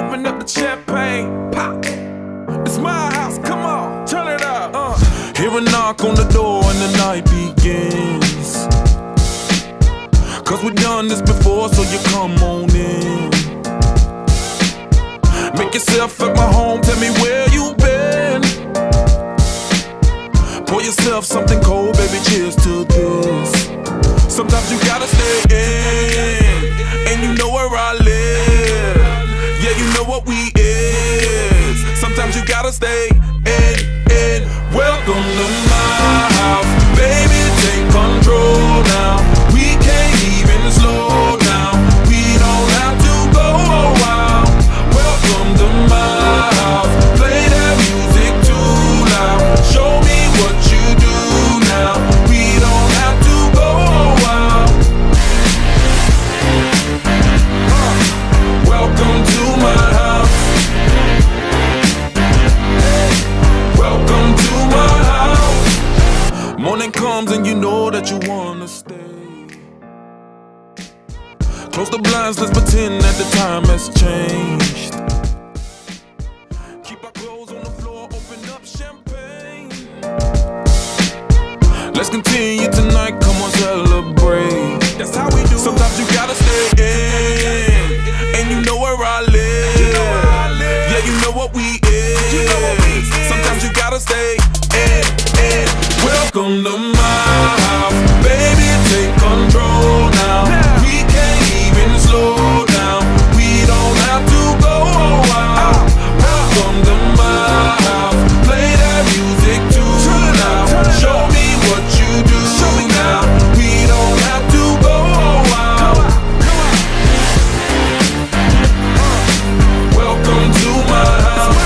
open up the champagne, pop. It's my house, come on, turn it up. Hear a knock on the door and the night begins. Cause we've done this before, so you come on in. Make yourself at my home, tell me where you been. Pour yourself something cold, baby, cheers to this. Sometimes you gotta stay in, and you know where I live. Yeah, you know what we is. Sometimes you gotta stay in. Welcome to my house, baby, take control now. We can't even slow down. We don't have to go a while. Welcome to my house, play that music too loud. Show me what you do now. We don't have to go a while. Welcome to my house. Welcome to my house. Morning comes and you know that you wanna stay. Close the blinds, let's pretend that the time has changed. Keep our clothes on the floor, open up champagne. Let's continue tonight, come on, celebrate. That's how we do. Sometimes you gotta stay in, and you know where I live. Yeah, you know what we is. Sometimes you gotta stay in. Welcome to my house, baby, take control now. We can't even slow down. We don't have to go a while. Welcome to my house, play that music too loud. Show me what you do now. We don't have to go a while. Welcome to my house.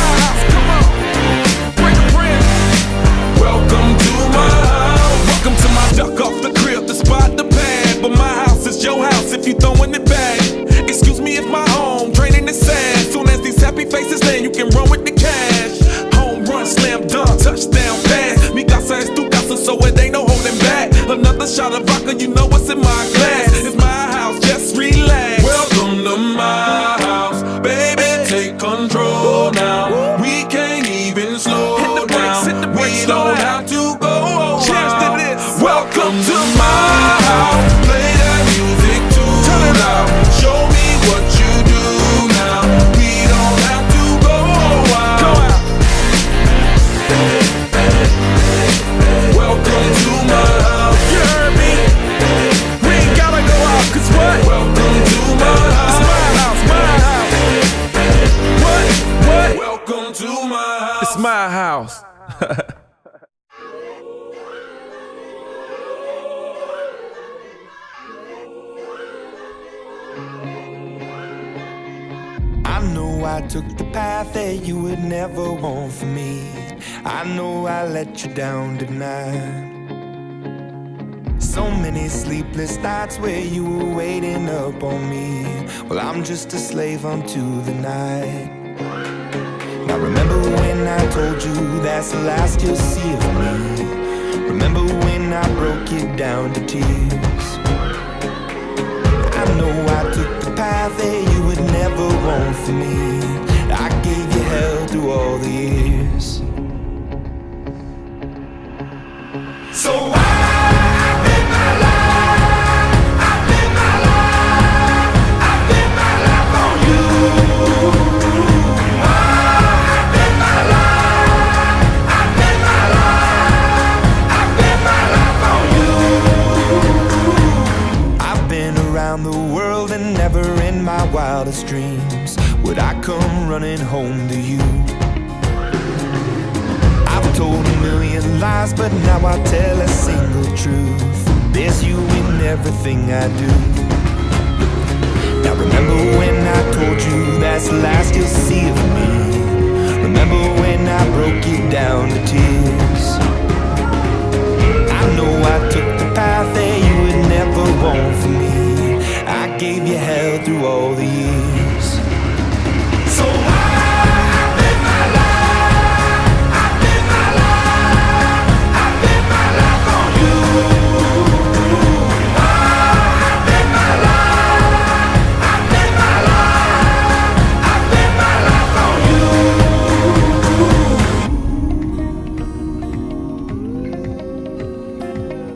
Welcome to my house. Welcome to my duck off the crib, the spot, the pad. But my house is your house if you throwing it back. Excuse me if my home draining is sad. Soon as these happy faces land, you can run with the cash. Home run, slam dunk, touchdown pass. Mi casa es tu casa, so it ain't no holding back. Another shot of vodka, you know what's in my glass. It's my house, just relax. Welcome to my house, baby, take control now. We can't even slow down. We don't have to go a while. Welcome to my house, play that music too loud. Show me what you do now. We don't have to go a while. Welcome to my house. You heard me? We ain't gotta go out, cause what? Welcome to my house. It's my house, my house. What? Welcome to my house. It's my house. I know I took the path that you would never want for me. I know I let you down tonight. So many sleepless nights where you were waiting up on me. Well, I'm just a slave unto the night. Now remember when I told you that's the last you'll see of me. Remember when I broke you down to tears. I know I took the path that you would never want for me. I gave you hell through all the years. So I live my life, I live my life, I live my life on you. I live my life, I live my life, I live my life on you. I've been around the world and never in my wildest dreams would I come running home to you. I've told a million lies, but now I tell a single truth. There's you in everything I do. Now remember when I told you that's the last you'll see of me. Remember when I broke you down to tears. I know I took